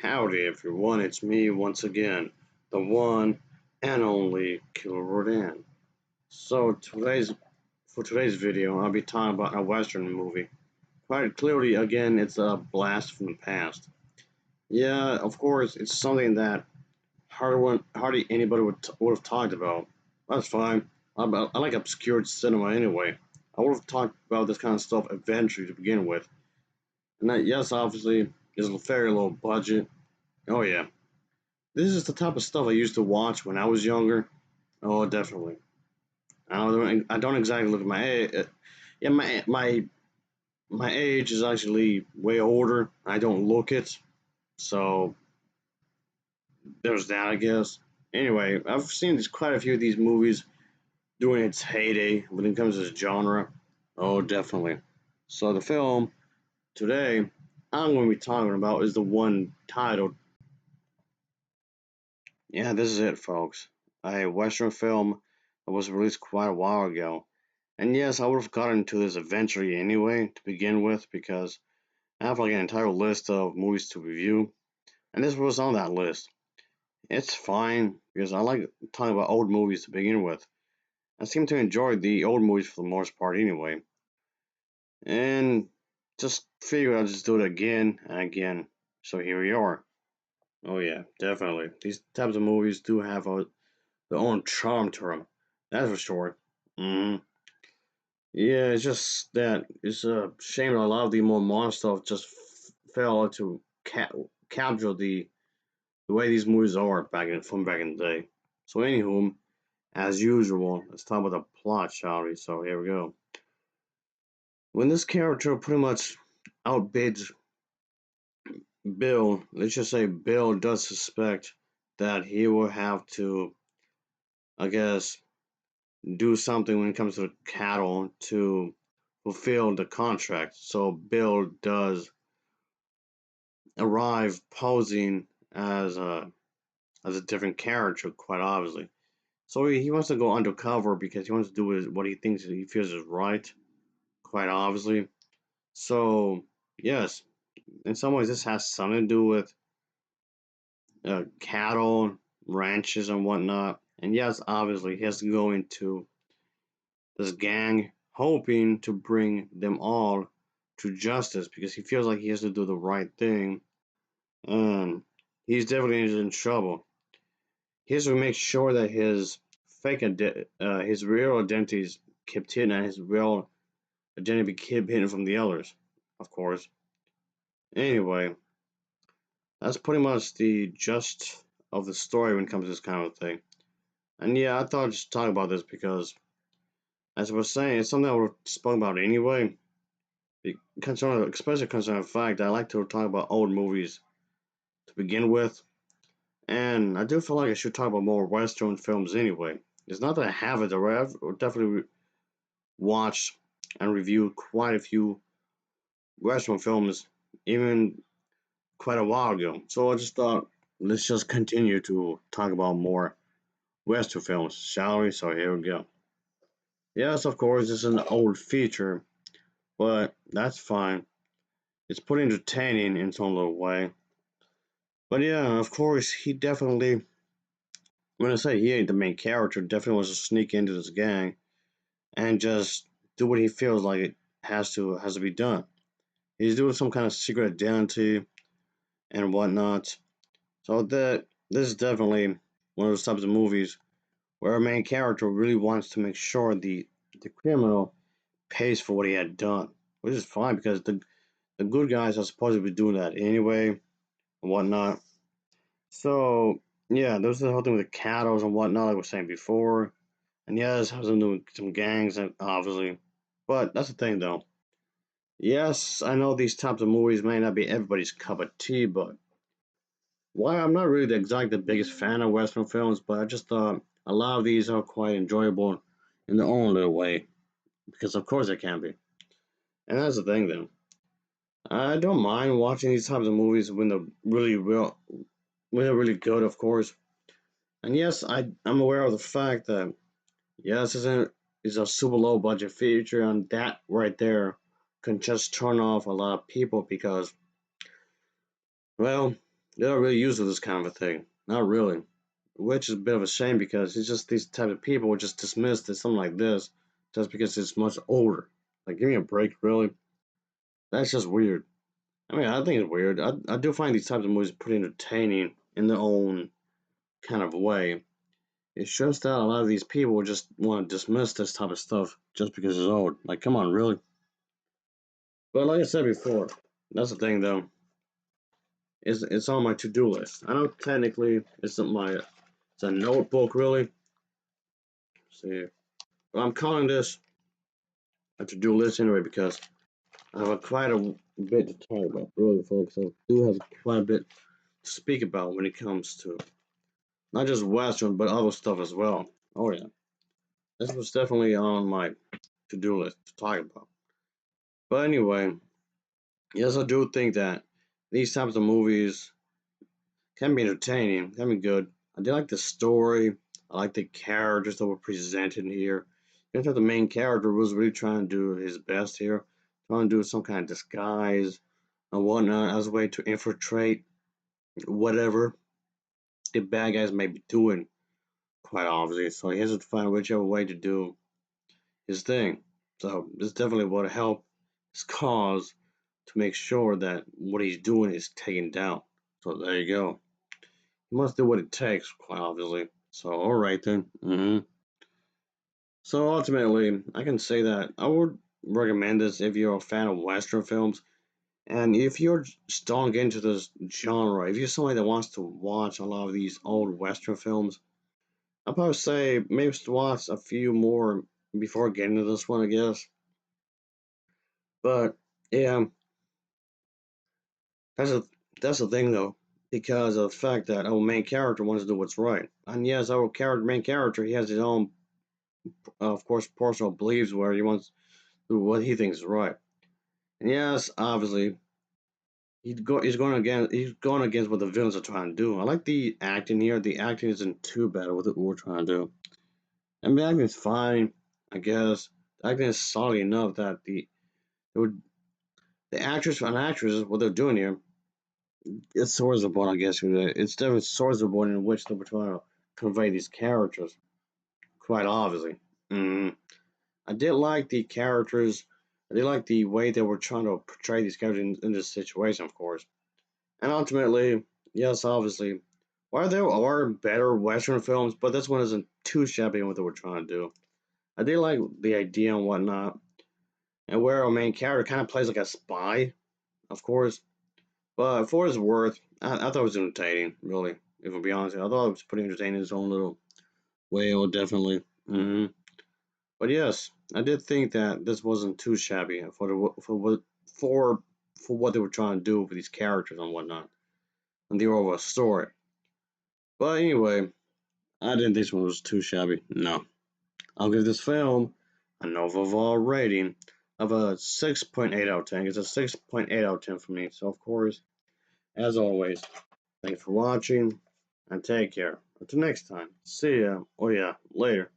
Howdy everyone, it's me once again, the one and only Killer Rodan. So for today's video, I'll be talking about a Western movie. Quite clearly, again, it's a blast from the past. Yeah, of course, it's something that hardly anybody would have talked about. That's fine. I like obscure cinema anyway. I would have talked about this kind of stuff eventually to begin with. And that, yes, obviously, is a very low budget. Oh yeah, this is the type of stuff I used to watch when I was younger. Oh, definitely. I don't exactly look at my age. Yeah, my age is actually way older. I don't look it, so there's that, I guess. Anyway, I've seen quite a few of these movies during its heyday when it comes to this genre. Oh, definitely. So the film today I'm going to be talking about is the one titled. Yeah, this is it, folks. A Western film that was released quite a while ago. And yes, I would have gotten into this eventually anyway, to begin with, because I have like an entire list of movies to review, and this was on that list. It's fine, because I like talking about old movies to begin with. I seem to enjoy the old movies for the most part anyway. And just figured I'd just do it again and again. So here we are. Oh yeah, definitely. These types of movies do have their own charm to them. That's for sure. Hmm. Yeah, it's just that it's a shame that a lot of the more modern stuff just failed to capture the way these movies are back in the day. So, anywho, as usual, let's talk about the plot, shall we? So here we go. When this character pretty much outbids Bill, let's just say Bill does suspect that he will have to, I guess, do something when it comes to cattle to fulfill the contract. So Bill does arrive posing as a different character, quite obviously. So he wants to go undercover because he wants to do what he thinks he feels is right, quite obviously. So yes, in some ways this has something to do with cattle, ranches, and whatnot. And yes, obviously he has to go into this gang, hoping to bring them all to justice because he feels like he has to do the right thing, and he's definitely in trouble. He has to make sure that his real identity is kept hidden, and his real identity kept hidden from the others, of course. Anyway, that's pretty much the gist of the story when it comes to this kind of thing. And yeah, I thought I'd just talk about this because, as I was saying, it's something I would have spoken about anyway. Especially concerning the fact that I like to talk about old movies to begin with, and I do feel like I should talk about more Western films anyway. It's not that I haven't already. I've definitely watched and reviewed quite a few Western films, even quite a while ago. So I just thought, let's just continue to talk about more Western films, shall we? So here we go. Yes, of course, it's an old feature, but that's fine. It's pretty entertaining in some little way. But yeah, of course, he definitely, when I say he ain't the main character, definitely wants to sneak into this gang and just do what he feels like it has to be done. He's doing some kind of secret identity and whatnot. So that this is definitely one of those types of movies where a main character really wants to make sure the criminal pays for what he had done, which is fine because the good guys are supposed to be doing that anyway and whatnot. So yeah, there's the whole thing with the cattle and whatnot, like I was saying before. And yeah, this has to do with some gangs, obviously. But that's the thing, though. Yes, I know these types of movies may not be everybody's cup of tea, but why I'm not really exactly the biggest fan of Western films, but I just thought a lot of these are quite enjoyable in their own little way, because of course they can be. And that's the thing, though. I don't mind watching these types of movies when they're really good, of course. And yes, I'm aware of the fact that yes, it's a super low budget feature, and that right there can just turn off a lot of people because, well, They're not really used to this kind of a thing. Not really. Which is a bit of a shame because it's just these type of people would just dismiss this something like this just because it's much older. Like, give me a break, really. That's just weird. I mean, I think it's weird. I do find these types of movies pretty entertaining in their own kind of way. It shows that a lot of these people just want to dismiss this type of stuff just because it's old. Like, come on, really? But like I said before, that's the thing though. It's on my to-do list. I know technically it's a notebook really. See, but I'm calling this a to-do list anyway because I have quite a bit to talk about, really, folks. I do have quite a bit to speak about when it comes to not just Western but other stuff as well. Oh yeah, this was definitely on my to-do list to talk about. But anyway, yes, I do think that these types of movies can be entertaining, can be good. I do like the story. I like the characters that were presented here. You know, the main character was really trying to do his best here, trying to do some kind of disguise and whatnot as a way to infiltrate whatever the bad guys may be doing, quite obviously. So he has to find whichever way to do his thing. So this definitely would help his cause to make sure that what he's doing is taken down. So there you go. He must do what it takes, quite obviously. So alright then. So ultimately, I can say that I would recommend this if you're a fan of Western films. And if you're still getting into this genre, if you're somebody that wants to watch a lot of these old Western films, I'd probably say maybe watch a few more before getting to this one, I guess. But yeah, that's a that's the thing though, because of the fact that our main character wants to do what's right, and yes, our main character, he has his own, of course, personal beliefs where he wants to do what he thinks is right. And yes, obviously, he's going against what the villains are trying to do. I like the acting here. The acting isn't too bad with what we're trying to do. I mean, the acting is fine, I guess. The acting is solid enough that would, the actress and actresses, what they're doing here, it's swords of bone, I guess. It's definitely swords of bone in which they were trying to convey these characters, quite obviously. Mm. I did like the characters. I did like the way they were trying to portray these characters in this situation, of course. And ultimately, yes, obviously, while there are better Western films, but this one isn't too shabby in what they were trying to do. I did like the idea and whatnot, and where our main character kind of plays like a spy, of course. But for its worth, I thought it was entertaining, really. If I'll be honest, I thought it was pretty entertaining in its own little way, oh, definitely. But yes, I did think that this wasn't too shabby for what they were trying to do with these characters and whatnot, and the overall story. But anyway, I didn't think this one was too shabby. No, I'll give this film an overall rating of a 6.8 out of 10. It's a 6.8 out of 10 for me. So of course, as always, thanks for watching and take care. Until next time, see ya. Oh yeah, later.